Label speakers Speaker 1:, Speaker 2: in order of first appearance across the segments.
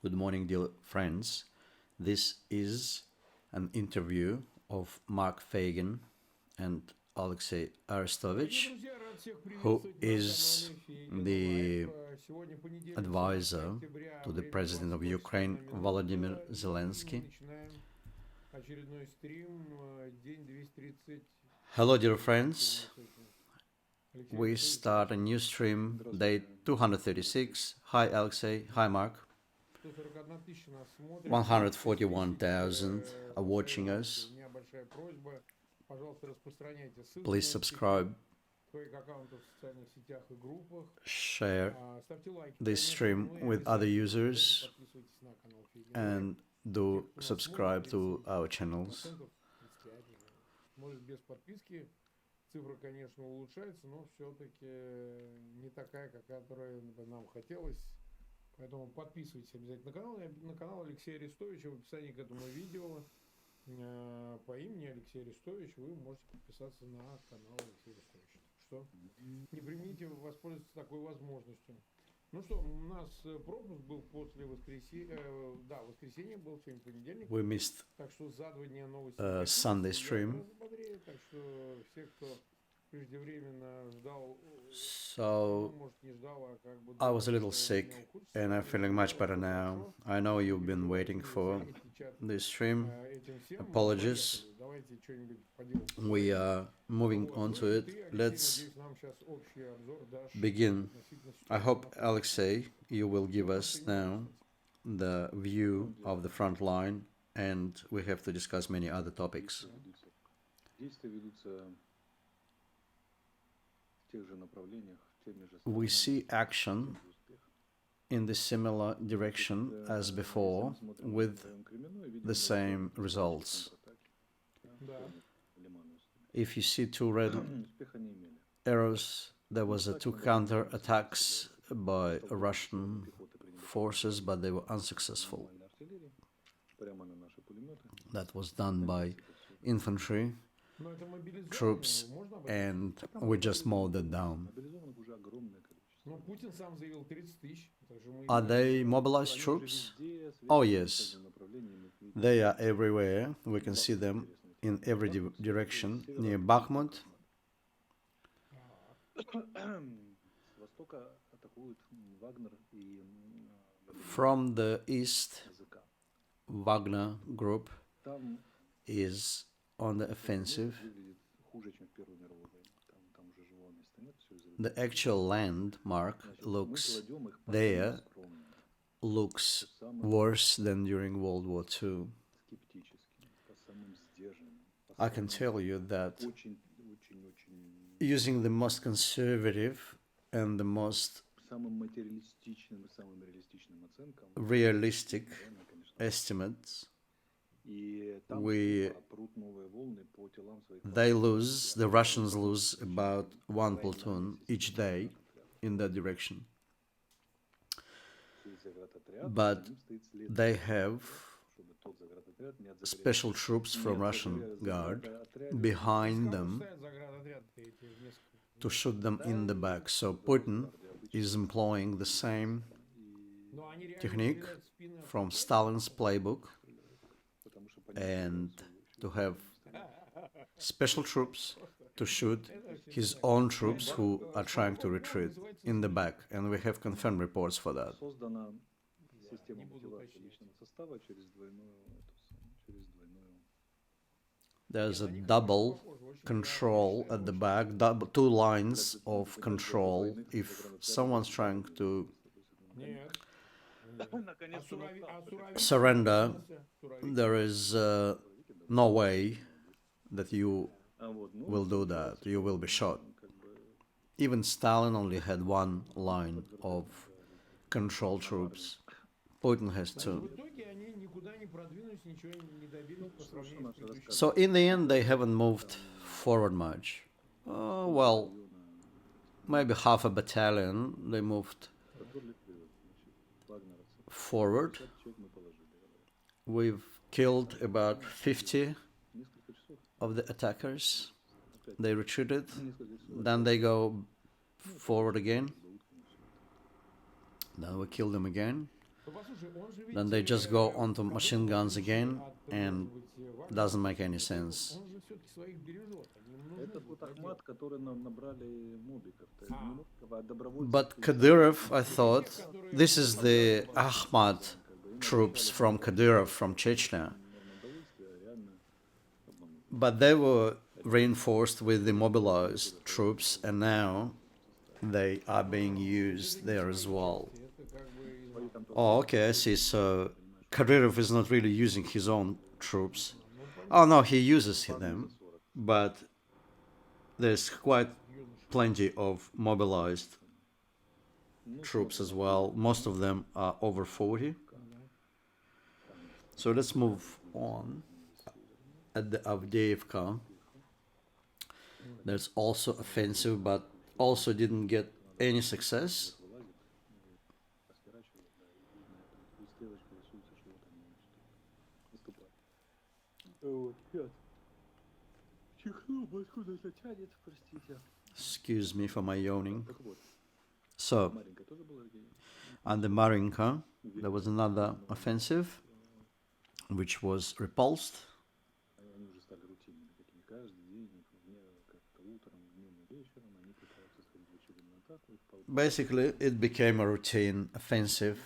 Speaker 1: Good morning, dear friends. This is an interview of Mark Feigin and Oleksiy Arestovych, who is the advisor to the President of Ukraine, Volodimir Zelensky. Hello, dear friends. We start a new stream, day 236. Hi, Oleksiy. Hi, Mark. 141,000 are watching us. Please subscribe, share this stream with other users, and do subscribe to our channels.
Speaker 2: Цифра, конечно, улучшается, но все-таки не такая, которая бы нам хотелось. Поэтому подписывайтесь обязательно на канал Алексея Арестовича. В описании к этому видео по имени Алексей Арестович вы можете подписаться на канал Алексея Арестовича. Что не примите воспользоваться такой возможностью. Ну что, у нас пропуск был после воскресенья. Да, воскресенье был, сегодня понедельник.
Speaker 1: We missed
Speaker 2: так что за 2 дня новости.
Speaker 1: Sunday stream.
Speaker 2: Так что все, кто преждевременно ждал,
Speaker 1: So
Speaker 2: может, не ждал, а как бы
Speaker 1: I was a little sick and I'm feeling much better now. I know you've been waiting for this stream. Apologies.
Speaker 2: Давайте что-нибудь по делу.
Speaker 1: We are moving on to it. Let's
Speaker 2: Нам сейчас общий обзор дашь
Speaker 1: begin.
Speaker 2: относительно
Speaker 1: I hope, Oleksiy, you will give us now the view of the front line, and we have to discuss many other topics. We see action in the similar direction as before, with the same results. If you see two red arrows, there was two counter-attacks by Russian forces, but they were unsuccessful. That was done by infantry troops, and we just mowed it down. Are they mobilized troops? Oh yes, they are everywhere. We can see them in every direction. Near Bakhmut, from the east, Wagner group is on the offensive. The actual landmark looks worse than during World War II. I can tell you that using the most conservative and the most realistic estimates, the Russians lose about 1 platoon each day in that direction. But they have special troops from Russian Guard behind them to shoot them in the back. So Putin is employing the same technique from Stalin's playbook, and to have special troops to shoot his own troops who are trying to retreat in the back, and we have confirmed reports for that. There's a double control at the back, two lines of control. If someone's trying to surrender, there is no way that you will do that. You will be shot. Even Stalin only had one line of control troops. Putin has two. So in the end, they haven't moved forward much. Well, maybe half a battalion they moved forward. We've killed about 50 of the attackers. They retreated, then they go forward again. Then we kill them again.
Speaker 2: Ну, послушай, он же ведь
Speaker 1: then they just go onto machine guns again, and doesn't make any sense.
Speaker 2: он же все-таки своих бережет, они ему нужны
Speaker 3: Это
Speaker 2: будут
Speaker 3: тот
Speaker 2: на дело.
Speaker 3: Ахмат, который нам набрали мобиков. То есть не мобиков, а добровольцев.
Speaker 1: But Kadyrov, I thought, this is the Ahmad troops from Kadyrov, from Chechnya. But they were reinforced with the mobilized troops, and now they are being used there as well.
Speaker 2: Это как бы из нас.
Speaker 1: Oh, okay, I see. So Kadyrov is not really using his own troops. Oh, no, he uses them, but there's quite plenty of mobilized troops as well. Most of them are over 40. So let's move on. At the Avdiivka, there's also offensive, but also didn't get any success. Excuse me for my yawning. So, on the Marinka, there was another offensive, which was repulsed. Basically, it became a routine offensive.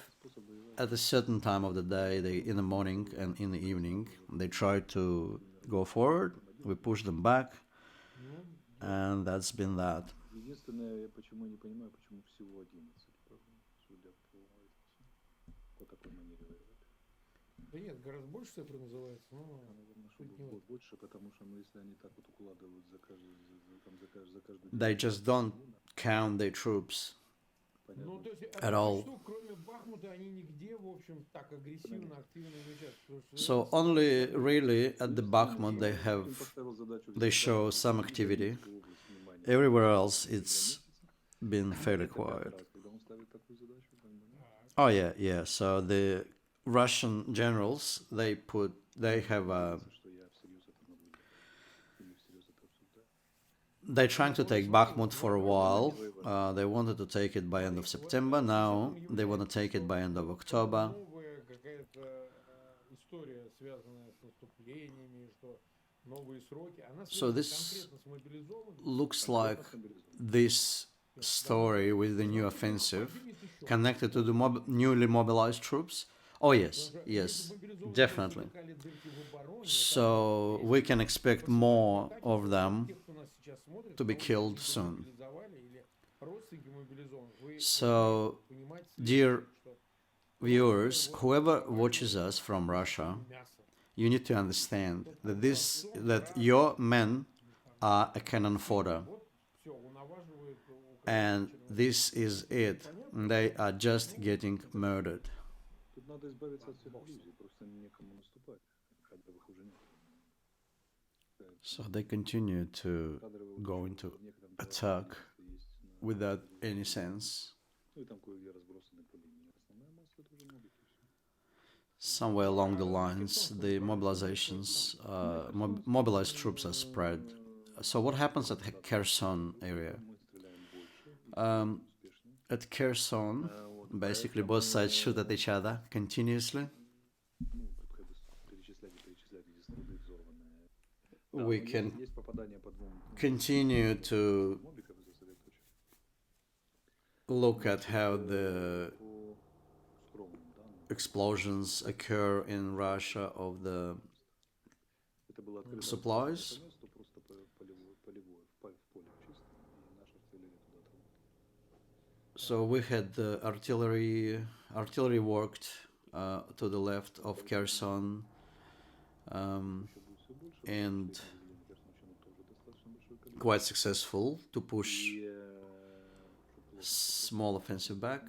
Speaker 1: At a certain time of the day, in the morning and in the evening, they tried to go forward. We pushed them back, and that's been that.
Speaker 3: Единственное, почему я не понимаю, почему всего 11, судя по такой манере воевать.
Speaker 2: Да нет, гораздо больше цифры называется, но
Speaker 3: Наверное,
Speaker 2: суть не в
Speaker 3: было
Speaker 2: этом.
Speaker 3: больше, потому что, если они так вот укладывают за каждую
Speaker 1: They just don't count their troops
Speaker 2: Ну, то есть,
Speaker 1: at all.
Speaker 2: что, кроме Бахмута, они нигде, в общем, так агрессивно, активно не участвуют. Потому что
Speaker 1: So only really at the Bakhmut they show some activity. Everywhere else it's been fairly quiet. Oh yeah. So the Russian generals they have they're trying to take Bakhmut for a while. They wanted to take it by end of September. Now they want to take it by end of October.
Speaker 2: новая какая-то история, связанная с наступлениями, что новые сроки, она
Speaker 1: So
Speaker 2: связана
Speaker 1: this
Speaker 2: конкретно с мобилизованными.
Speaker 1: looks like this story with the new offensive connected to the newly mobilized troops. Oh yes, definitely. So we can expect more of them to be killed soon. So, dear viewers, whoever watches us from Russia, you need to understand that your men are a cannon fodder, and this is it. They are just getting murdered.
Speaker 3: Тут надо избавиться от всех иллюзий, просто некому наступать, кадровых уже нет.
Speaker 1: So they continue to go into attack without any sense.
Speaker 3: Ну и там кое-где разбросаны по линии. Основная масса это уже мобики.
Speaker 1: Somewhere along the lines, the mobilized troops are spread. So what happens at Kherson area? At Kherson, basically both sides shoot at each other continuously.
Speaker 3: Ну, как бы перечислять и перечислять, где снаряды взорванные.
Speaker 1: We can
Speaker 3: Есть попадание по двум
Speaker 1: continue to
Speaker 3: мобикам сосредоточить.
Speaker 1: look at how the
Speaker 3: По скромным данным,
Speaker 1: explosions occur in Russia of the
Speaker 3: это было открыто
Speaker 1: supplies.
Speaker 3: место, просто полевое, в поле чисто, и наши целили туда отработать.
Speaker 1: So we had the artillery worked to the left of Kherson, and quite successful to push small offensive back.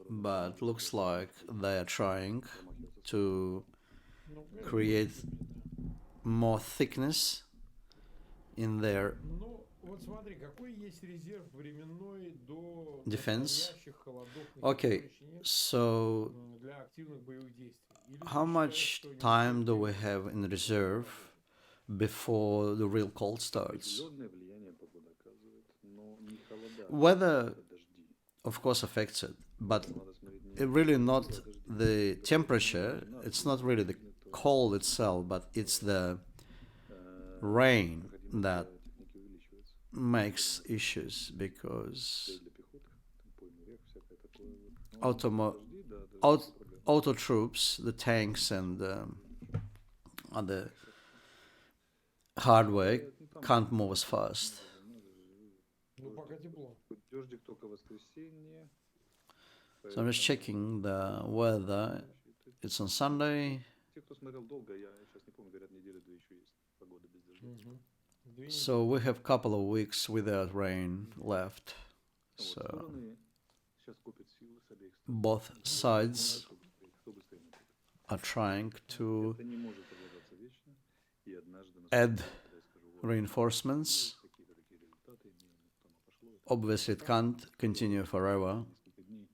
Speaker 1: But looks like they are trying to create more thickness in their
Speaker 2: Ну, вот смотри, какой есть резерв временной до
Speaker 1: defense.
Speaker 2: настоящих холодов на
Speaker 1: Okay,
Speaker 2: Киевщине,
Speaker 1: so
Speaker 2: для активных боевых действий? Или ты
Speaker 1: how
Speaker 2: считаешь,
Speaker 1: much
Speaker 2: что
Speaker 1: time do we have in reserve before the real cold starts?
Speaker 3: Определенное влияние погода оказывает, но не холода,
Speaker 1: Weather,
Speaker 3: а дожди.
Speaker 1: of course, affects it, but
Speaker 3: Надо смотреть не
Speaker 1: it really not the temperature, it's not really the cold itself, but it's the rain
Speaker 3: проходимость
Speaker 1: that
Speaker 3: техники увеличивается.
Speaker 1: makes issues, because
Speaker 3: Для пехоты, там поймы рек, всякое такое. Вот.
Speaker 1: automo-
Speaker 3: Дожди, да, дожди,
Speaker 1: aut-
Speaker 3: проблема.
Speaker 1: auto troops, the tanks and other hardware can't move as fast.
Speaker 2: Ну, пока тепло.
Speaker 3: Дождик только в воскресенье.
Speaker 1: So I'm just checking the weather. It's on Sunday.
Speaker 3: Те, кто смотрел долго, я сейчас не помню, говорят, неделю-две еще есть погода без дождя.
Speaker 2: Мгм. 2
Speaker 1: So we have a couple of weeks without rain left.
Speaker 3: Вот,
Speaker 1: So
Speaker 3: стороны сейчас копят силы с обеих сторон.
Speaker 1: both sides
Speaker 3: Кто быстрее накопит.
Speaker 1: are trying to
Speaker 3: Это не может продолжаться вечно. И однажды
Speaker 1: add
Speaker 3: когда я скажу, вот,
Speaker 1: reinforcements.
Speaker 3: какие-то такие результаты имеем, вот оно пошло.
Speaker 1: Obviously, it can't continue forever.
Speaker 3: Несколько дней,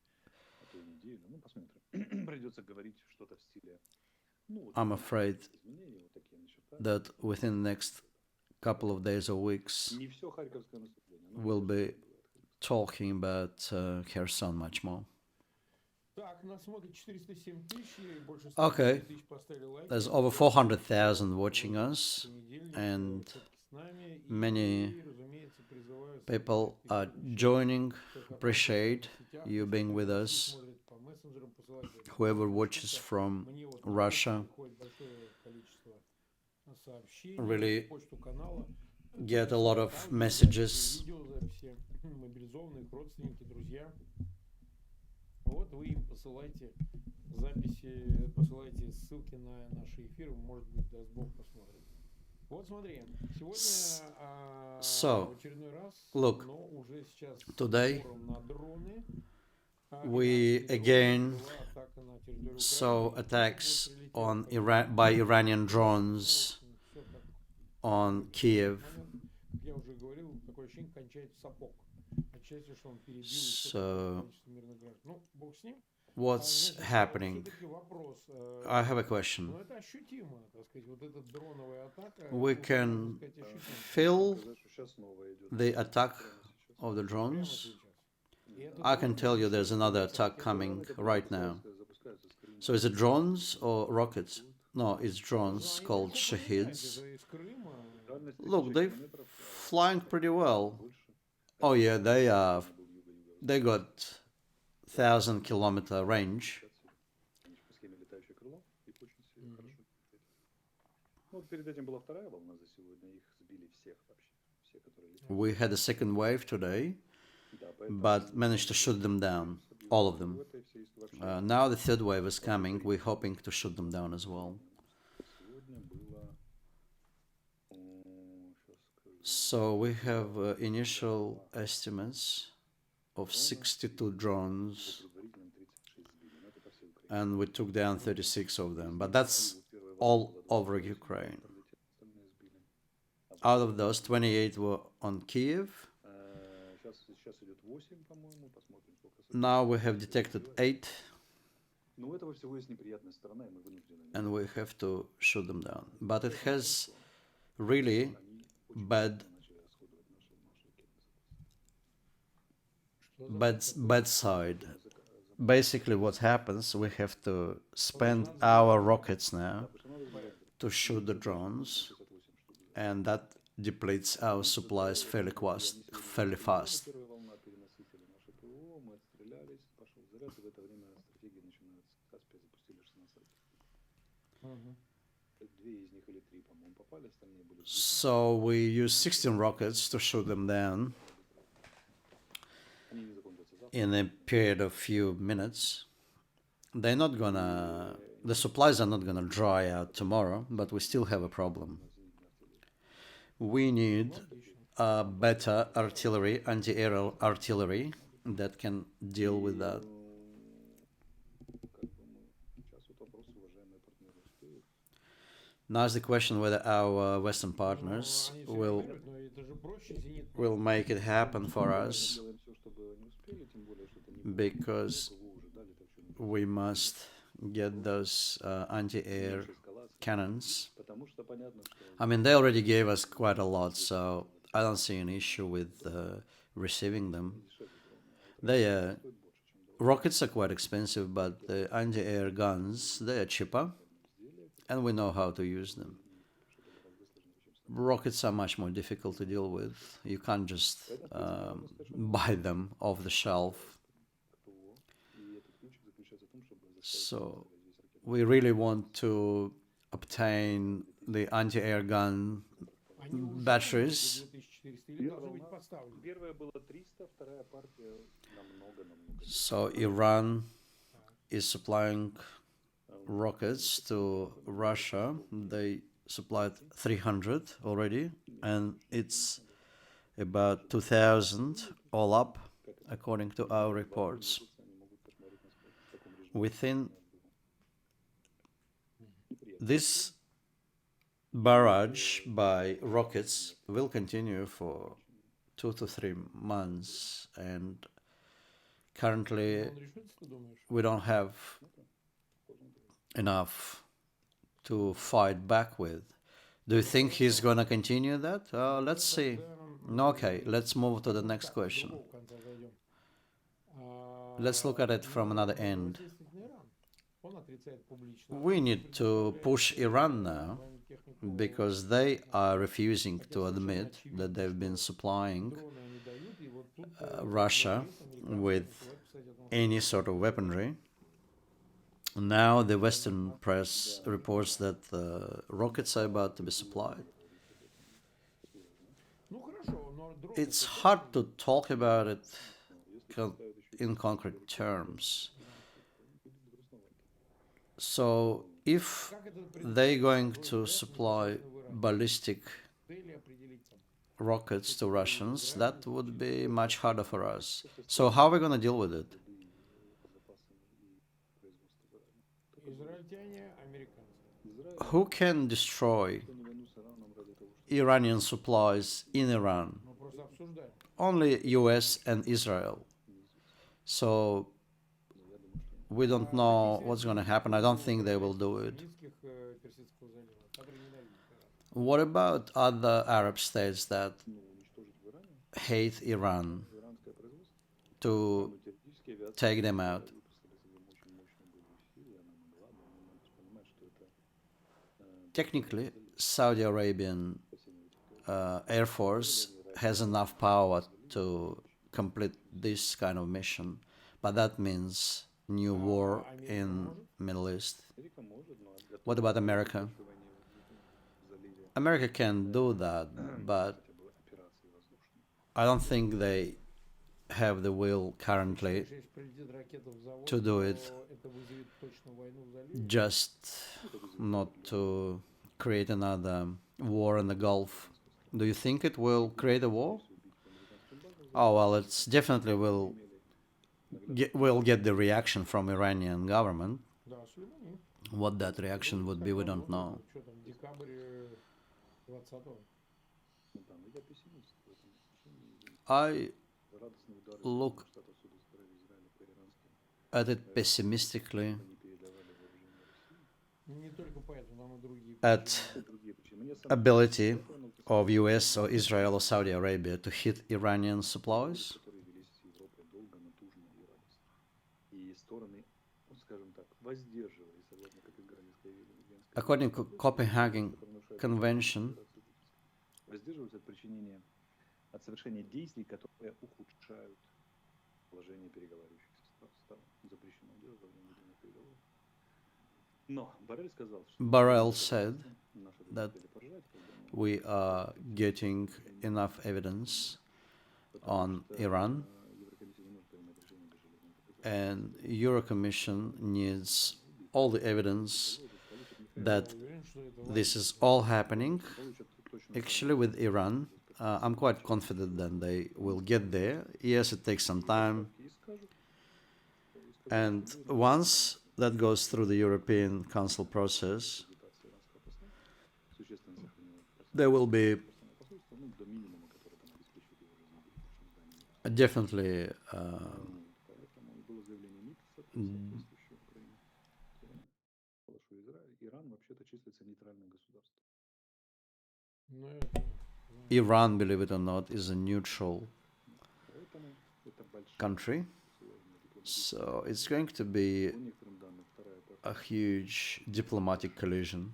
Speaker 3: а то и неделю. Ну, посмотрим. Придется говорить что-то в стиле. Ну, вот
Speaker 1: I'm afraid
Speaker 3: изменения вот такие насчет так.
Speaker 1: that within the next couple of days or weeks,
Speaker 3: Не все харьковское наступление. Ну,
Speaker 1: we'll be
Speaker 3: бывает.
Speaker 1: talking about Kherson much more.
Speaker 2: Так, нас смотрит 407 тысяч, и больше 100
Speaker 1: Okay.
Speaker 2: тысяч поставили лайки.
Speaker 1: There's over 400,000 watching us,
Speaker 2: Понедельник,
Speaker 1: and
Speaker 2: всё-таки с нами.
Speaker 1: many
Speaker 2: И, разумеется, призываю
Speaker 1: people
Speaker 2: всех
Speaker 1: are
Speaker 2: подписчиков,
Speaker 1: joining.
Speaker 2: кто
Speaker 1: Appreciate
Speaker 2: в соцсетях,
Speaker 1: you being with us.
Speaker 2: смотрит по мессенджерам, посылает
Speaker 1: Whoever watches from
Speaker 2: Мне вот
Speaker 1: Russia
Speaker 2: приходит большое количество сообщений,
Speaker 1: really
Speaker 2: почту канала.
Speaker 1: get a lot of
Speaker 2: Аудиозаписи,
Speaker 1: messages.
Speaker 2: видеозаписи, мобилизованных, родственники, друзья. Вот вы им посылайте записи, посылайте ссылки на наши эфиры, может быть, даст Бог, посмотрим. Вот смотри, сегодня
Speaker 1: So,
Speaker 2: в очередной раз,
Speaker 1: look,
Speaker 2: но уже сейчас
Speaker 1: today
Speaker 2: упором на дроны,
Speaker 1: we
Speaker 2: иранские
Speaker 1: again
Speaker 2: дроны, была атака на территорию
Speaker 1: saw
Speaker 2: Украины,
Speaker 1: attacks
Speaker 2: вот
Speaker 1: on
Speaker 2: прилетел
Speaker 1: by Iranian
Speaker 2: Ну,
Speaker 1: drones
Speaker 2: в общем, всё как
Speaker 1: on Kiev.
Speaker 2: момент, как я уже говорил, такое ощущение кончает сапог. Отчасти, что он перебил
Speaker 1: So,
Speaker 2: количество мирных граждан. Ну, бог с ним.
Speaker 1: what's
Speaker 2: Значит,
Speaker 1: happening?
Speaker 2: все-таки вопрос.
Speaker 1: I have a question.
Speaker 2: Но это ощутимо, так сказать, вот эта дроновая атака.
Speaker 1: We
Speaker 2: можно
Speaker 1: can
Speaker 2: сказать, ощутимо.
Speaker 1: feel
Speaker 3: Сказать, что сейчас снова идет.
Speaker 1: the attack
Speaker 3: Прямо сейчас.
Speaker 1: of the
Speaker 2: Прямо
Speaker 1: drones.
Speaker 2: сейчас. И это
Speaker 1: I can
Speaker 2: дроны,
Speaker 1: tell you
Speaker 2: это
Speaker 1: there's another
Speaker 2: что-то
Speaker 1: attack coming
Speaker 3: Это
Speaker 1: right
Speaker 3: просто
Speaker 1: now.
Speaker 3: запускаются скрины.
Speaker 1: So is it drones or rockets? No, it's drones
Speaker 2: Они
Speaker 1: called
Speaker 2: далеко пролетают,
Speaker 1: Shaheeds.
Speaker 2: это из Крыма.
Speaker 3: Дальность
Speaker 1: Look,
Speaker 3: 1000
Speaker 1: they're
Speaker 3: километров,
Speaker 1: flying pretty well.
Speaker 3: больше.
Speaker 1: Oh yeah, they are.
Speaker 3: Был юго-юго.
Speaker 1: They got 1,000-kilometer range.
Speaker 3: Они по схеме летающее крыло, их очень сильно хорошо летают. Ну, вот перед этим была вторая волна за сегодня, их сбили всех вообще, все, которые летали.
Speaker 1: We had a second wave today,
Speaker 3: Да, поэтому
Speaker 1: but managed to shoot them down, all of them.
Speaker 3: в этой всей вообще
Speaker 1: Now the third wave is coming. We're hoping to shoot them down as well.
Speaker 3: сегодня было, сейчас скажу,
Speaker 1: So we have initial estimates of 62 drones,
Speaker 3: предварительно 36 сбили, но это по всей Украине.
Speaker 1: and we took down 36 of them. But that's
Speaker 3: Первая волна
Speaker 1: all
Speaker 3: была
Speaker 1: over
Speaker 3: 28,
Speaker 1: Ukraine.
Speaker 3: пролетели, остальные сбили.
Speaker 1: Out of those, 28 were on Kiev.
Speaker 3: Сейчас идет 8, по-моему, посмотрим, сколько.
Speaker 1: Now we have detected 8,
Speaker 3: Но у этого всего есть неприятная сторона, и мы вынуждены.
Speaker 1: and we have to shoot them down. But it has really
Speaker 3: Они
Speaker 1: bad,
Speaker 3: начали расходовать наши ракеты.
Speaker 1: bad side. Basically, what happens, we have to spend our rockets now to shoot the drones, and that depletes our supplies fairly fast.
Speaker 3: Первая волна переносители наши ПВО, мы отстрелялись, пошел заряд, и в это время стратегии начинают с Каспия запустили 16 ракет. Две из них или три, по-моему, попали, остальные были сбиты.
Speaker 1: So we use 16 rockets to shoot them down
Speaker 3: Они не закончатся завтра.
Speaker 1: in a period of few minutes. They're not gonna, the supplies are not gonna dry out tomorrow, but we still have a problem. We need better artillery, anti-air artillery that can deal with that.
Speaker 3: Как бы мы... Сейчас вот вопрос, уважаемые партнеры, успеют.
Speaker 1: Now is the question whether our Western partners
Speaker 2: Они
Speaker 1: will
Speaker 2: сигналируют, но это же проще, зенит.
Speaker 1: make it happen for us,
Speaker 3: Делаем все, чтобы они успели, тем более, что это не
Speaker 1: because
Speaker 3: ПВО уже дали, так что не
Speaker 1: we must get those anti-air
Speaker 3: эскалация.
Speaker 1: cannons.
Speaker 3: Потому что понятно, что
Speaker 1: I mean, they already gave us quite a lot, so I don't see an issue with receiving them.
Speaker 3: дешевле дроны, а это
Speaker 1: They are
Speaker 3: стоит больше, чем доллар.
Speaker 1: rockets are quite expensive, but the anti-air guns, they are cheaper, and we know how to use them. Rockets are much more difficult to deal with. You can't just buy them off the shelf. So we really want to obtain the anti-air gun batteries. So Iran is supplying rockets to Russia. They supplied 300 already, and it's about 2,000 all up, according to our reports. Within this barrage by rockets will continue for 2 to 3 months, and currently we don't have enough to fight back with. Do you think he's gonna continue that? Let's see. Okay, let's move to the next question. Let's look at it from another end. We need to push Iran now, because they are refusing to admit that they've been supplying Russia with any sort of weaponry. Now the Western press reports that rockets are about to be supplied. It's hard to talk about it in concrete terms. So if they're going to supply ballistic rockets to Russians, that would be much harder for us. So how are we going to deal with it? Who can destroy Iranian supplies in Iran? Only US and Israel. So we don't know what's going to happen. I don't think they will do it. What about other Arab states that hate Iran to take them out? Technically, Saudi Arabian Air Force has enough power to complete this kind of mission, but that means new war in Middle East. What about America? America can do that, but I don't think they have the will currently to do it, just not to create another war in the Gulf. Do you think it will create a war? Oh, well, it's definitely will get the reaction from Iranian government. What that reaction would be, we don't know. I look at it pessimistically, at ability of US or Israel or Saudi Arabia to hit Iranian supplies. According to Copenhagen Convention,
Speaker 3: от совершения действий, которые ухудшают положение переговаривающихся сторон. Запрещено делать во время ведения переговоров. Но Боррель сказал, что
Speaker 1: Borrell said that we are getting enough evidence on Iran, and Eurocommission needs all the evidence that this is all happening. Actually, with Iran, I'm quite confident that they will get there. Yes, it takes some time. And once that goes through the European Council process, there will be definitely Iran, believe it or not, is a neutral country, So it's going to be a huge diplomatic collision.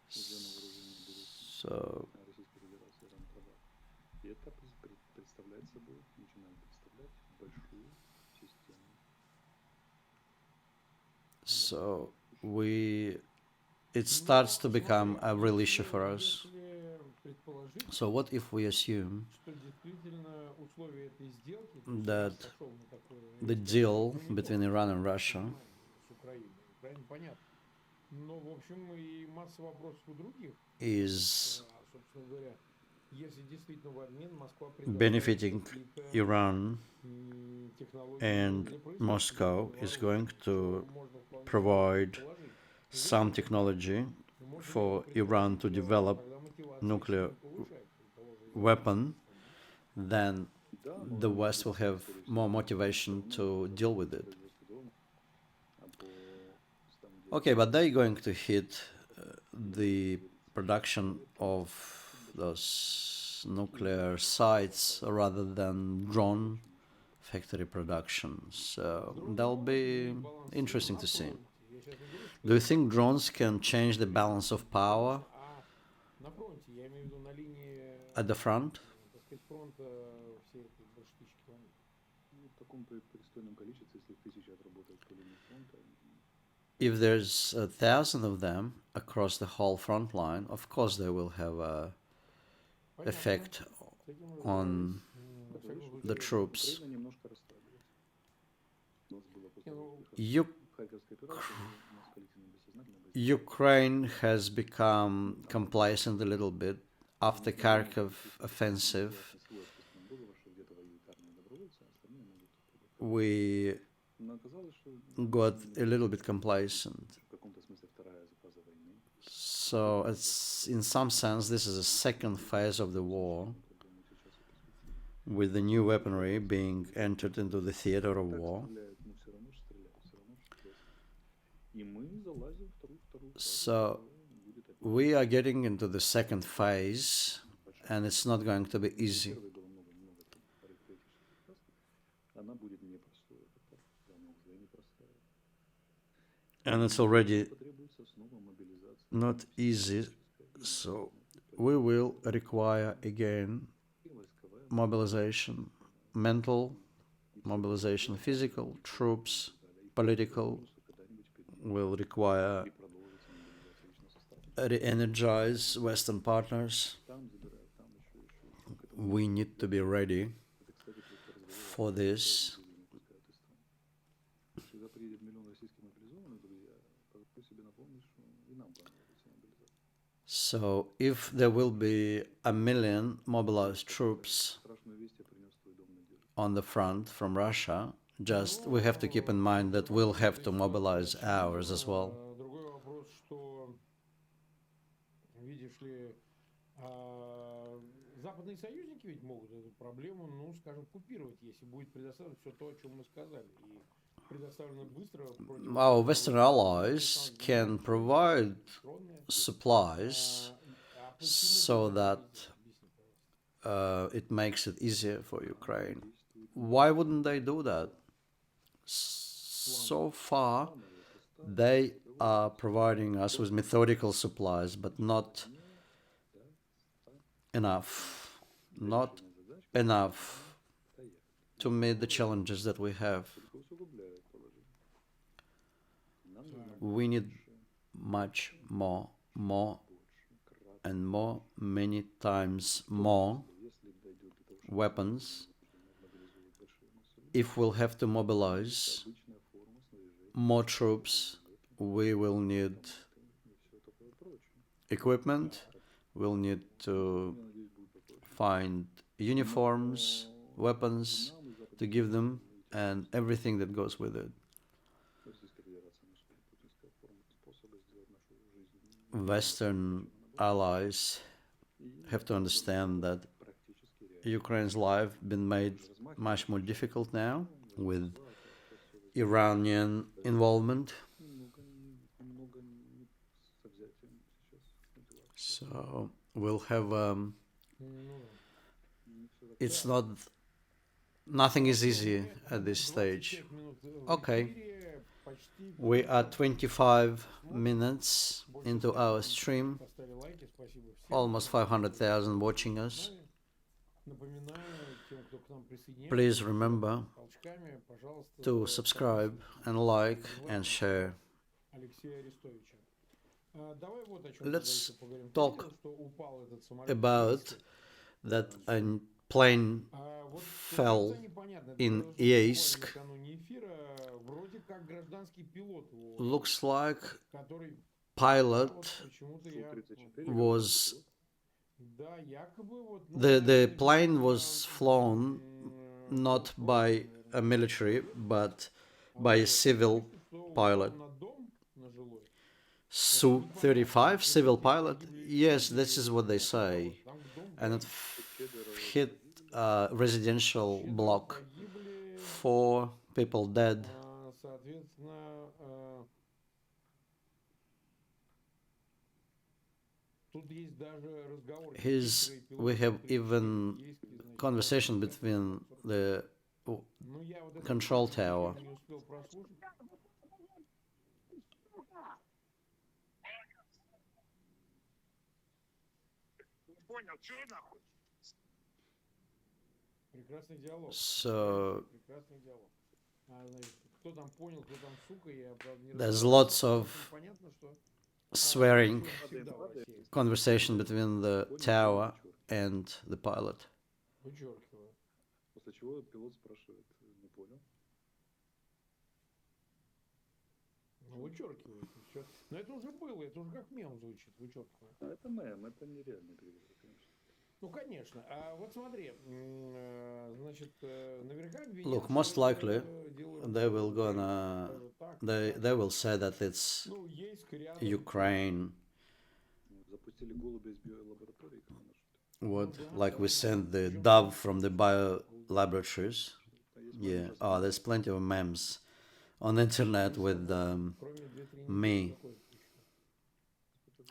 Speaker 1: So So it starts to become a real issue for us. So what if we assume that the deal between Iran and Russia is benefiting Iran, and Moscow is going to provide some technology for Iran to develop nuclear weapon, then the West will have more motivation to deal with it. Okay, but they're going to hit the production of those nuclear sites rather than drone factory production. So that'll be interesting to see. Do you think drones can change the balance of power at the front? If there's 1,000 of them across the whole front line, of course they will have a effect on the troops. Ukraine has become complacent a little bit after Kharkov offensive. We got a little bit complacent. So it's, in some sense, this is a second phase of the war, with the new weaponry being entered into the theater of war. So we are getting into the second phase, and it's not going to be easy. And it's already not easy, so we will require again mobilization, mental mobilization, physical, troops, political, will require re-energize Western partners. We need to be ready for this. So if there will be 1 million mobilized troops on the front from Russia, just we have to keep in mind that we'll have to mobilize ours as well.
Speaker 2: Западные союзники ведь могут эту проблему, ну, скажем, купировать, если будет предоставлено все то, о чем мы сказали, и предоставлено быстро.
Speaker 1: Our Western allies can provide supplies so that it makes it easier for Ukraine. Why wouldn't they do that? So far, they are providing us with methodical supplies, but not enough to meet the challenges that we have. We need much more, and more, many times more weapons. If we'll have to mobilize more troops, we will need equipment. We'll need to find uniforms, weapons to give them, and everything that goes with it. Western allies have to understand that Ukraine's life been made much more difficult now with Iranian involvement. So we'll have it's not Nothing is easy at this stage. Okay, we are 25 minutes into our stream, almost 500,000 watching us. Please remember to subscribe and like and share. Let's talk about that a plane fell in Yeisk. Looks like pilot was the plane was flown not by a military but by a civil pilot. Su-35 civil pilot? Yes, this is what they say. And it hit a residential block. 4 people dead. We have even conversation between the control tower. So there's lots of swearing conversation between the tower and the pilot.
Speaker 3: После чего пилот спрашивает, не понял.
Speaker 2: Ну, вычеркивает. Но это уже было, это уже как мем звучит, вычеркивает.
Speaker 3: Это мем, это нереальный перевод, конечно.
Speaker 2: Ну, конечно. А вот смотри, значит, наверняка...
Speaker 1: Look, most likely they will they will say that it's Ukraine.
Speaker 3: Запустили голубя из биолаборатории.
Speaker 1: What? Like we sent the dove from the bio laboratories? Yeah. Oh, there's plenty of memes on the internet with me.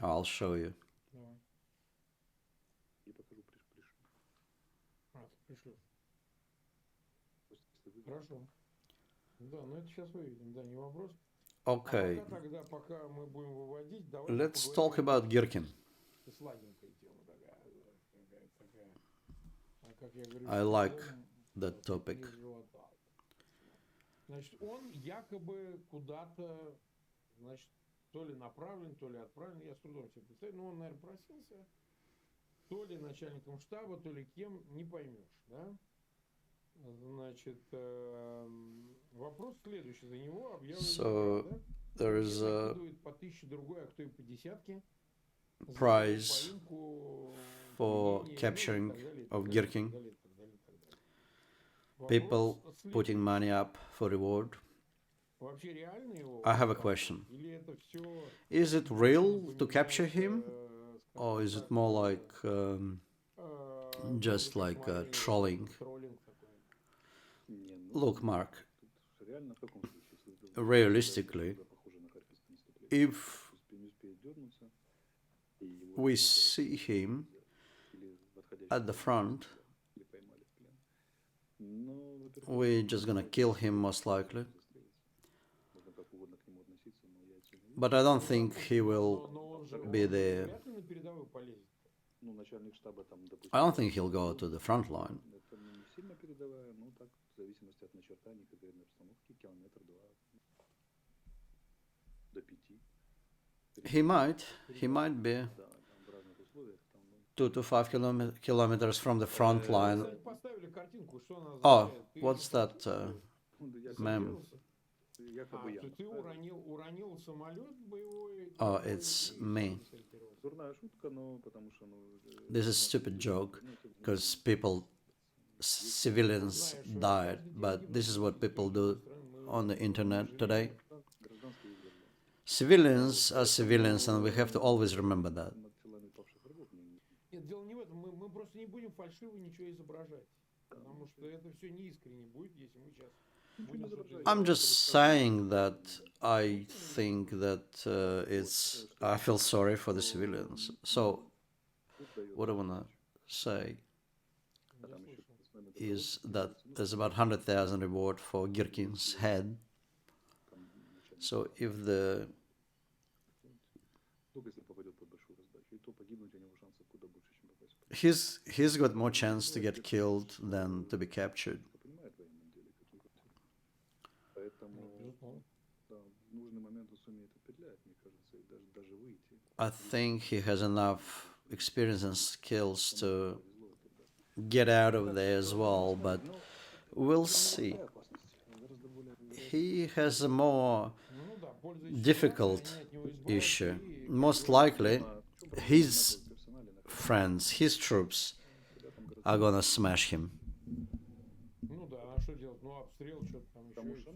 Speaker 1: I'll show you.
Speaker 2: Хорошо. Да, ну это сейчас выведем, да, не вопрос.
Speaker 1: Okay.
Speaker 2: Тогда, пока мы будем выводить,
Speaker 1: let's talk about Girkin.
Speaker 2: Сладенькая тема такая. Как я говорю,
Speaker 1: I like that topic.
Speaker 2: Значит, он якобы куда-то, значит, то ли направлен, то ли отправлен, я с трудом себе представляю, но он, наверное, просился, то ли начальником штаба, то ли кем, не поймешь, да? Значит, вопрос следующий. За него объявлен
Speaker 1: there is a
Speaker 2: по 1000 другой, а кто и по десятке.
Speaker 1: Prize for capturing of Girkin. People putting money up for reward. I have a question. Is it real to capture him? Or is it more like just like trolling? Look, Mark, realistically, if we see him at the front, we're just gonna kill him most likely. But I don't think he will be there. I don't think he'll go to the front line. He might be 2 to 5 kilometers from the front line. Oh, what's that meme? Oh, it's me. This is a stupid joke because civilians died, but this is what people do on the internet today. Civilians are civilians, and we have to always remember that. I'm just saying that I think that I feel sorry for the civilians. So, what I want to say, is that there's about 100,000 reward for Girkin's head. So if the he's got more chance to get killed than to be captured. I think he has enough experience and skills to get out of there as well, but we'll see. He has a more difficult issue. Most likely, his friends, his troops are gonna smash him.
Speaker 2: Ну да, а что делать? Ну, обстрел, что-то там еще.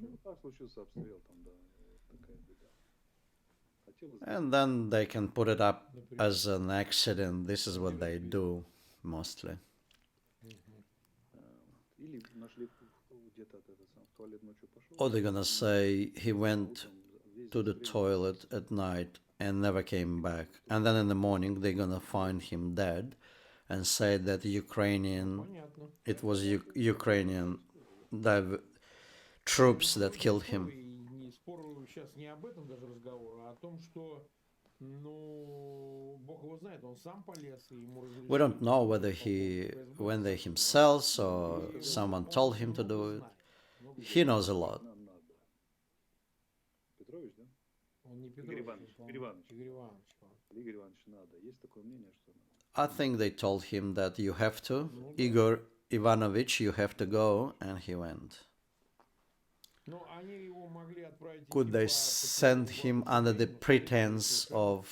Speaker 1: And then they can put it up as an accident. This is what they do mostly. Or they're gonna say he went to the toilet at night and never came back. And then in the morning they're gonna find him dead and say that it was Ukrainian troops that killed him.
Speaker 2: Спор сейчас не об этом даже разговор, а о том, что, ну, Бог его знает, он сам полез и ему разрешили.
Speaker 1: We don't know whether he went there himself or someone told him to do it. He knows a lot.
Speaker 2: Он не Петрович, Игорь Иванович.
Speaker 1: I think they told him that you have to, Igor Ivanovich, you have to go, and he went.
Speaker 2: Но они его могли отправить.
Speaker 1: Could they send him under the pretense of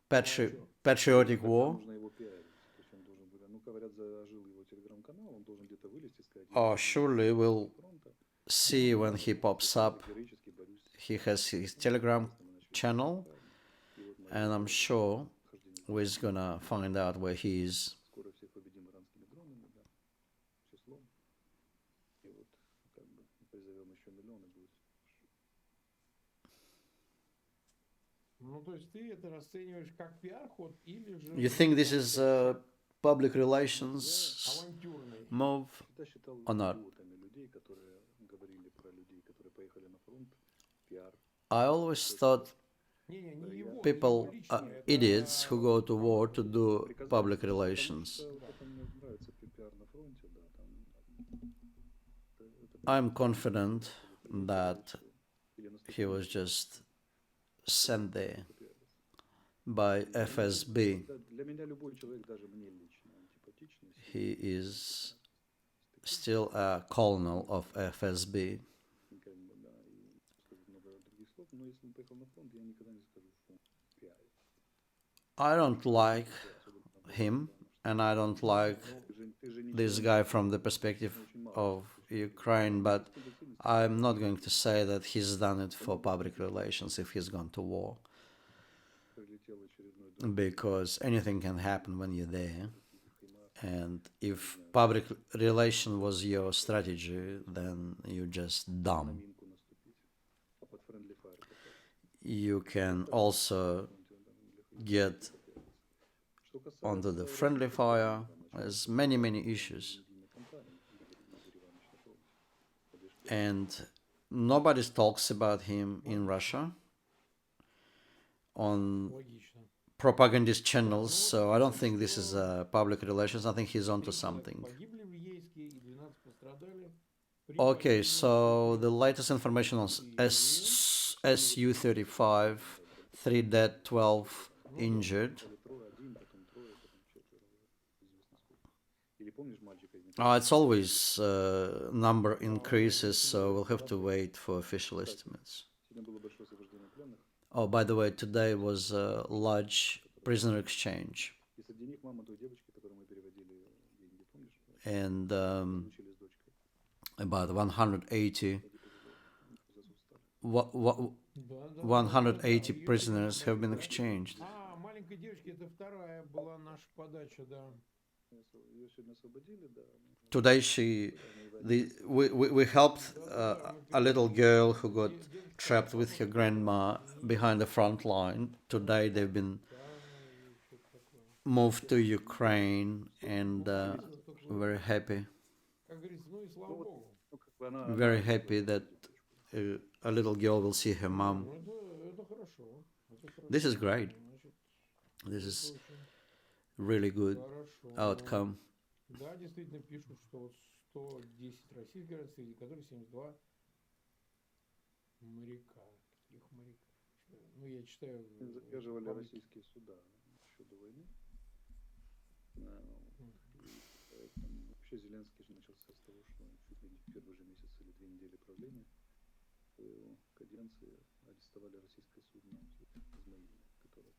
Speaker 1: patriotic war? Oh, surely we'll see when he pops up. He has his Telegram channel, and I'm sure we're gonna find out where he is.
Speaker 2: Ну, то есть ты это расцениваешь как пиар-ход или же...
Speaker 1: You think this is a public relations
Speaker 2: авантюрный?
Speaker 1: move or not? I always thought people are idiots who go to war to do public relations. I'm confident that he was just sent there by FSB. He is still a colonel of FSB. I don't like him, and I don't like this guy from the perspective of Ukraine, but I'm not going to say that he's done it for public relations if he's gone to war, because anything can happen when you're there. And if public relation was your strategy, then you're just dumb. You can also get onto the friendly fire. There's many issues. And nobody talks about him in Russia on propagandist channels, so I don't think this is public relations. I think he's onto something. Okay, so the latest information on Su-35, 3 dead, 12 injured. It's always number increases, so we'll have to wait for official estimates. Oh, by the way, today was a large prisoner exchange. And about 180 prisoners have been exchanged. Today we helped a little girl who got trapped with her grandma behind the front line. Today they've been moved to Ukraine, and very happy
Speaker 2: говорится, ну и слава богу.
Speaker 1: very happy that a little girl will see her mom.
Speaker 2: Ну, это хорошо. Это хорошо.
Speaker 1: This is great.
Speaker 2: Значит,
Speaker 1: This
Speaker 2: это
Speaker 1: is
Speaker 2: очень
Speaker 1: really good
Speaker 2: хорошо.
Speaker 1: outcome.
Speaker 2: Да, действительно пишут, что вот 110 российских граждан, среди которых 72 моряка. Каких моряков? Ну, я читаю...
Speaker 3: Задерживали российские суда еще до войны. Поэтому вообще Зеленский же начался с того, что чуть ли не в первый же месяц или 2 недели правления по его каденции арестовали российское судно Измаилия, которое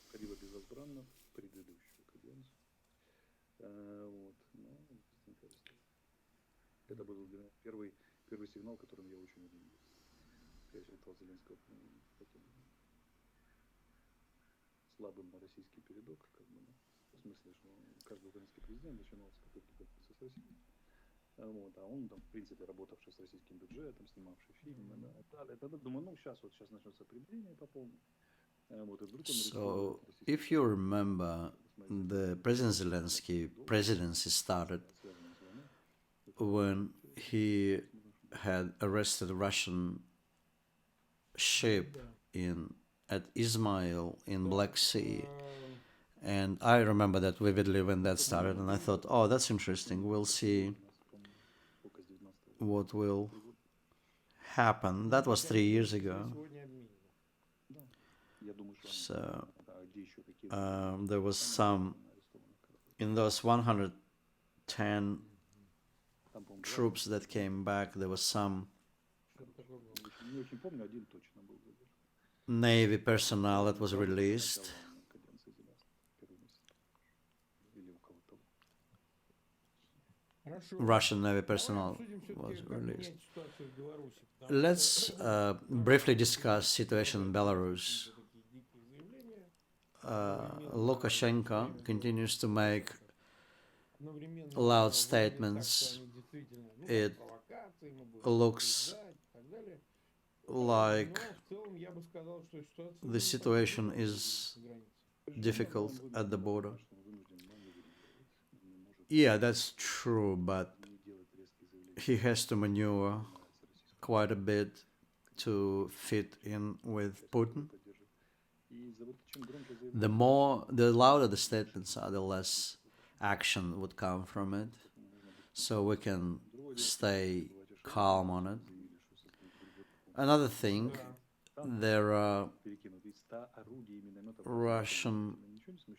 Speaker 3: входило безвозбранно в предыдущую каденцию. Вот. Но быстренько арестовали. Это был для меня первый сигнал, которым я очень удивился. Я считал Зеленского таким слабым на российский передок, как бы, ну, в смысле, что каждый украинский президент начинал с попытки конфликта с Россией. Вот, а он там, в принципе, работавший с российским бюджетом, снимавший фильмы, да, и далее. Тогда думаю, ну, сейчас начнется примирение по полной. Вот, и вдруг он
Speaker 1: So, if you remember, the President Zelensky presidency started when he had arrested a Russian ship at Ismail in Black Sea. And I remember that vividly when that started, and I thought, oh, that's interesting. We'll see what will happen. That was 3 years ago. So there was some, in those 110 troops that came back, there was some Navy personnel that was released. Russian Navy personnel was released. Let's briefly discuss situation in Belarus. Lukashenko continues to make loud statements. It looks like the situation is difficult at the border. Yeah, that's true, but he has to maneuver quite a bit to fit in with Putin. The louder the statements are, the less action would come from it. So we can stay calm on it. Another thing, there are Russian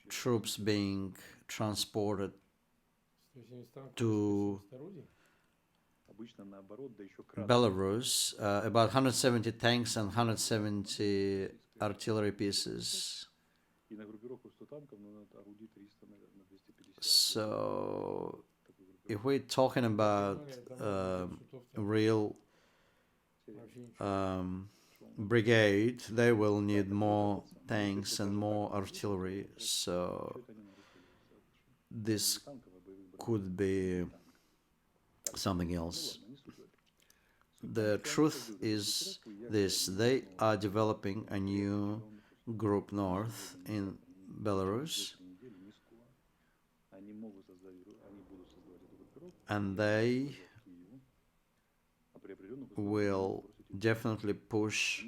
Speaker 1: troops being transported to Belarus, about 170 tanks and 170 artillery pieces. So, if we're talking about a real brigade, they will need more tanks and more artillery. So, this could be something else. The truth is this: they are developing a new group north in Belarus, and they will definitely push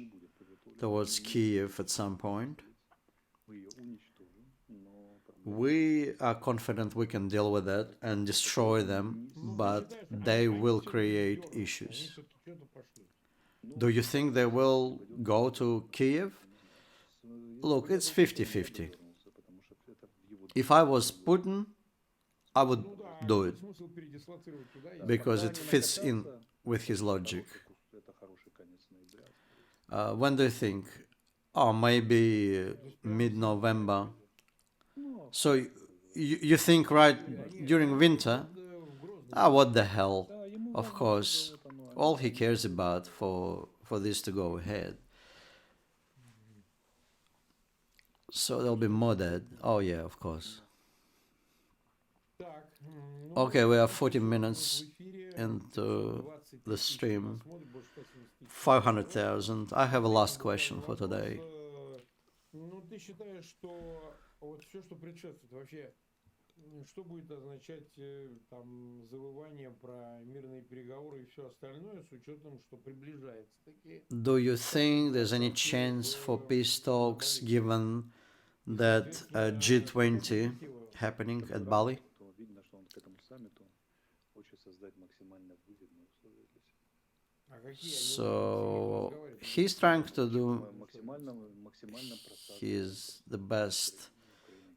Speaker 1: towards Kiev at some point. We are confident we can deal with that and destroy them, but they will create issues. Do you think they will go to Kiev? Look, it's 50-50. If I was Putin, I would do it, because it fits in with his logic. When do you think? Oh, maybe mid-November. So you think right during winter? Ah, what the hell? Of course, all he cares about for this to go ahead. So there'll be more dead. Oh yeah, of course. Okay, we are 40 minutes into the stream. 500,000. I have a last question for today.
Speaker 2: Ну, ты считаешь, что вот все, что предшествует, вообще что будет означать там завывание про мирные переговоры и все остальное, с учетом, что приближается таки
Speaker 1: Do you think
Speaker 2: саммит
Speaker 1: there's any
Speaker 2: G20
Speaker 1: chance for peace
Speaker 2: на
Speaker 1: talks
Speaker 2: Бали.
Speaker 1: given
Speaker 2: И,
Speaker 1: that
Speaker 2: соответственно, какая
Speaker 1: G20
Speaker 2: перспектива?
Speaker 1: happening
Speaker 3: такой
Speaker 1: at
Speaker 3: рамок,
Speaker 1: Bali?
Speaker 3: то видно, что он к этому саммиту хочет создать максимально выгодные условия для себя.
Speaker 2: А какие они
Speaker 1: So
Speaker 2: разговаривают?
Speaker 1: he's trying to do
Speaker 3: Максимально просадку
Speaker 1: his the best
Speaker 3: Украины.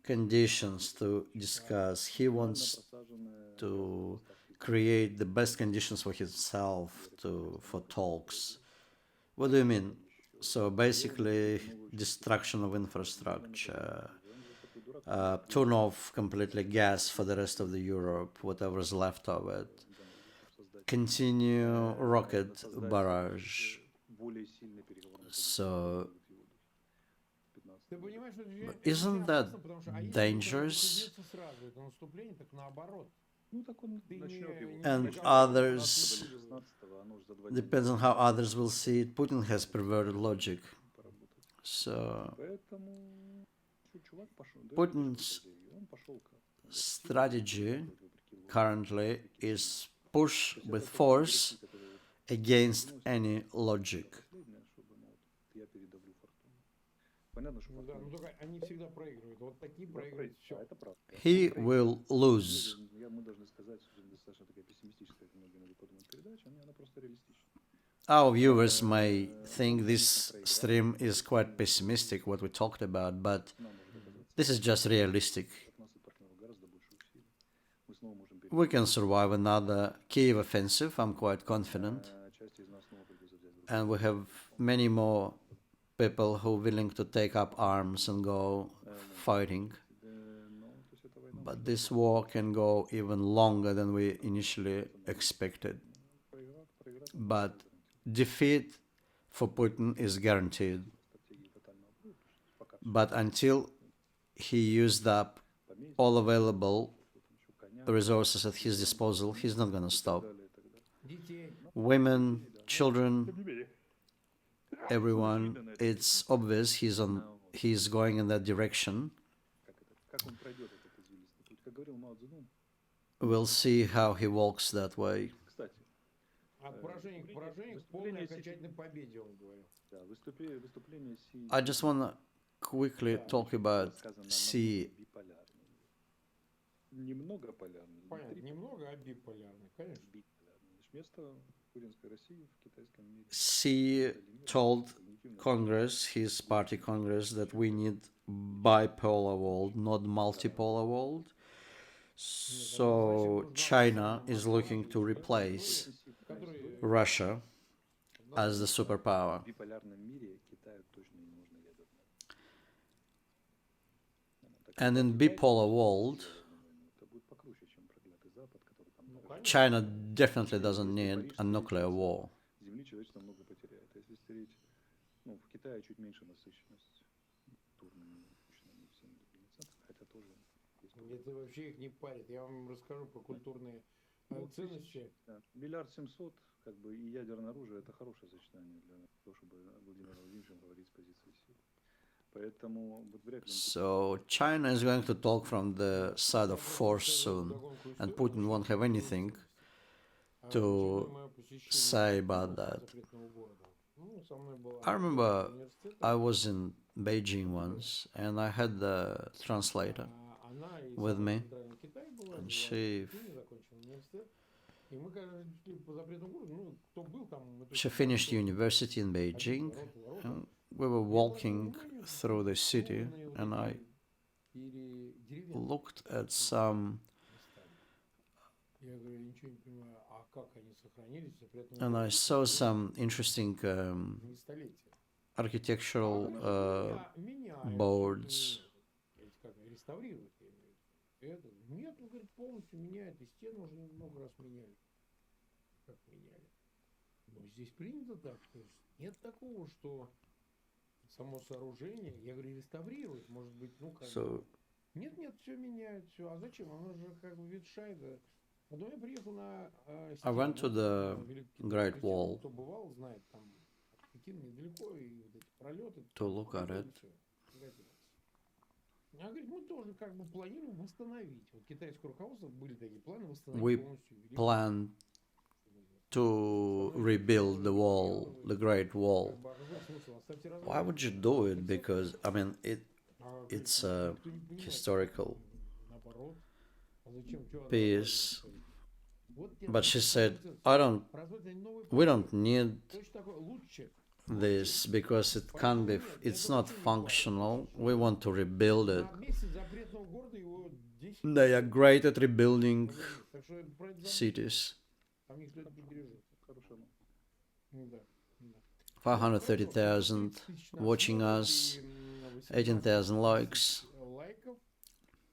Speaker 1: conditions to discuss. He
Speaker 3: Максимально
Speaker 1: wants
Speaker 3: просаженные
Speaker 1: to
Speaker 3: поставки
Speaker 1: create the best conditions for himself for talks. What do you mean? So basically, destruction of infrastructure, turn off completely gas for the rest of the Europe, whatever's left of it, continue rocket barrage.
Speaker 3: более сильный переговорный
Speaker 1: So
Speaker 2: Ты понимаешь, что это очень
Speaker 1: isn't that
Speaker 2: опасно, потому что если
Speaker 1: dangerous?
Speaker 2: начнется сразу это наступление, так наоборот.
Speaker 3: Ну так он
Speaker 2: Ты
Speaker 3: начнет его.
Speaker 1: And
Speaker 2: начнешь
Speaker 1: others,
Speaker 3: или 16-го, оно уже за 2
Speaker 1: depends on how others will see it. Putin has perverted logic.
Speaker 3: поработать.
Speaker 1: So
Speaker 3: Поэтому чувак пошел.
Speaker 1: Putin's
Speaker 3: Он пошел как
Speaker 1: strategy currently is push with force against any logic.
Speaker 3: последнее, чтобы ну, вот, я передавлю фортуну. Понятно, что
Speaker 2: Ну да, ну только они всегда проигрывают. Вот такие проигрывают все.
Speaker 3: это правда.
Speaker 1: He will lose.
Speaker 3: Мы должны сказать, что достаточно такая пессимистическая, как многие могут подумать, передача, она просто реалистична.
Speaker 1: Our viewers may think this stream is quite pessimistic, what we talked about, but this is just realistic. We can survive another Kiev offensive, I'm quite confident. And we have many more people who are willing to take up arms and go fighting. But this war can go even longer than we initially expected. But defeat for Putin is guaranteed. But until he used up all available resources at his disposal, he's not going to stop. Women, children, everyone, it's obvious he's going in that direction. We'll see how he walks that way.
Speaker 2: От поражения к поражению, к полной окончательной победе, он говорил.
Speaker 1: I just want to quickly talk about C.
Speaker 3: Немного полярный.
Speaker 2: Понятно, немного, а биполярный, конечно.
Speaker 3: Вместо путинской России в китайском мире.
Speaker 1: C told Congress, his party Congress, that we need bipolar world, not multipolar world. So China is looking to replace Russia as the superpower.
Speaker 3: В биполярном мире Китаю точно не нужно ядерное.
Speaker 1: And in bipolar world,
Speaker 3: Это будет покруче, чем проклятый Запад, который там
Speaker 1: China definitely doesn't need a nuclear war.
Speaker 3: Земли человечество много потеряет. Если стереть, ну, в Китае чуть меньше насыщенность турными, мощными всеми другими центрами, хотя тоже есть.
Speaker 2: Это вообще их не парит. Я вам расскажу про культурные ценности.
Speaker 3: Да. 1,7 миллиарда, как бы, и ядерное оружие — это хорошее сочетание для того, чтобы Владимир Владимирович говорить с позиции сил. Поэтому вот вряд ли.
Speaker 1: So China is going to talk from the side of force soon, and Putin won't have anything to say about that. I remember I was in Beijing once, and I had the translator with me, and she finished university in Beijing, and we were walking through the city, and I looked at some, and I saw some interesting architectural boards.
Speaker 2: Нет, ну, говорит, полностью меняет, и стены уже много раз меняли. Как меняли? Но здесь принято так, то есть нет такого, что само сооружение, я говорю, реставрируют, может быть, ну, как бы. Нет, все меняют, все. А зачем? Оно же как бы ветшает. Потом я приехал на
Speaker 1: I went to the Great Wall
Speaker 2: кто бывал, знает, там Пекин недалеко, и вот эти пролеты.
Speaker 1: to look at it.
Speaker 2: А говорит, мы тоже как бы планируем восстановить. Вот китайское руководство были такие планы восстановить
Speaker 1: We
Speaker 2: полностью Великую
Speaker 1: plan to rebuild the wall, the Great Wall.
Speaker 2: Как бы, а какой смысл? Оставьте
Speaker 1: Why
Speaker 2: развалины.
Speaker 1: would you do it? Because, I mean,
Speaker 2: А говорит,
Speaker 1: it's
Speaker 2: никто
Speaker 1: a
Speaker 2: не понимает.
Speaker 1: historical
Speaker 2: Наоборот. А зачем? Чего надо
Speaker 1: piece.
Speaker 2: развалины? Вот тебе
Speaker 1: But she said,
Speaker 2: развалины, они новые
Speaker 1: we don't need
Speaker 2: точно такое лучше.
Speaker 1: this because it's not functional. We want to rebuild it.
Speaker 2: На месте запретного города его 10
Speaker 1: They are great at rebuilding
Speaker 2: границ. Так что про это забудь.
Speaker 1: cities.
Speaker 2: Там никто это не бережет.
Speaker 3: Хорошая новость.
Speaker 2: Ну да. Да.
Speaker 1: 530,000 watching us, 18,000 likes,
Speaker 2: лайков.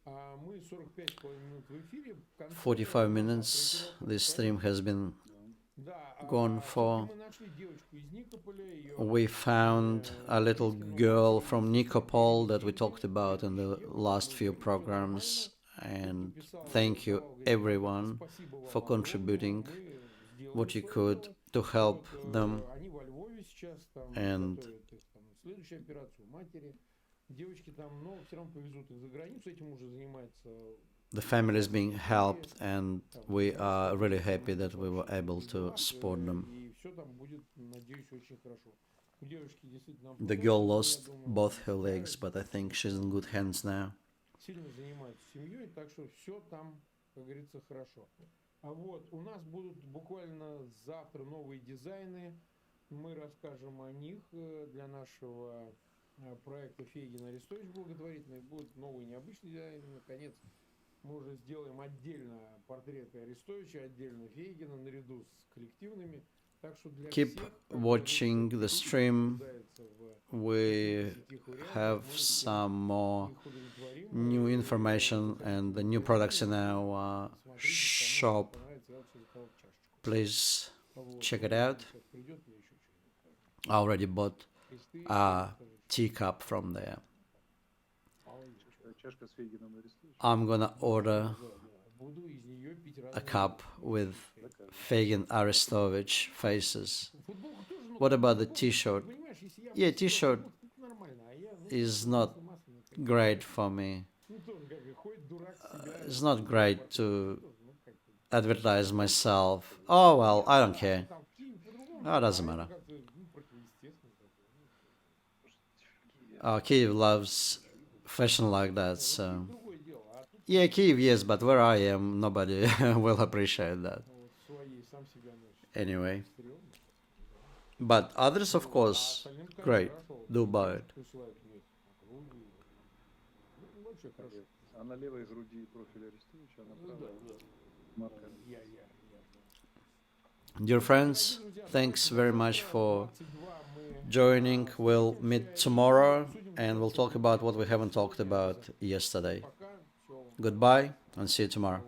Speaker 2: А мы 45,5 минут в эфире. В конце
Speaker 1: 45 minutes. This stream has been
Speaker 2: Да,
Speaker 1: gone for.
Speaker 2: мы нашли девочку из Никополя. Ее
Speaker 1: We found a little girl from Nikopol that we talked about in the last few programs. And thank you everyone for contributing what you could to help them.
Speaker 2: Они во Львове сейчас там
Speaker 1: And
Speaker 2: готовят их там следующую операцию матери. Девочки там, но все равно повезут их за границу. Этим уже занимается.
Speaker 1: The family is being helped, and we are really happy that we were able to support them.
Speaker 2: И все там будет, надеюсь, очень хорошо. У девушки действительно.
Speaker 1: The girl lost both her legs, but I think she's in good hands now.
Speaker 2: Сильно занимается семьей, так что все там, как говорится, хорошо. А вот у нас будут буквально завтра новые дизайны. Мы расскажем о них для нашего проекта Фейгин Арестович благотворительный. Будут новые необычные дизайны. Наконец, мы уже сделаем отдельно портреты Арестовича, отдельно Фейгина, наряду с коллективными. Так что для
Speaker 1: Keep
Speaker 2: всех,
Speaker 1: watching the stream. We have some more new information and the new products in our shop. Please check it out. I already bought a teacup from there.
Speaker 3: Чашка с Фейгином Арестовичем.
Speaker 1: I'm gonna order a cup with Feigin Arestovych faces. What about the t-shirt? Yeah, t-shirt is not great for me. It's not great to advertise myself. Oh well, I don't care. Oh, it doesn't matter. Kyiv loves fashion like that, so... Yeah, Kyiv, yes, but where I am, nobody will appreciate that. Anyway. But others, of course, great. Do buy it.
Speaker 3: А на левой груди профиль Арестовича, а на правой марка.
Speaker 1: Dear friends, thanks very much for joining. We'll meet tomorrow and we'll talk about what we haven't talked about yesterday. Goodbye and see you tomorrow.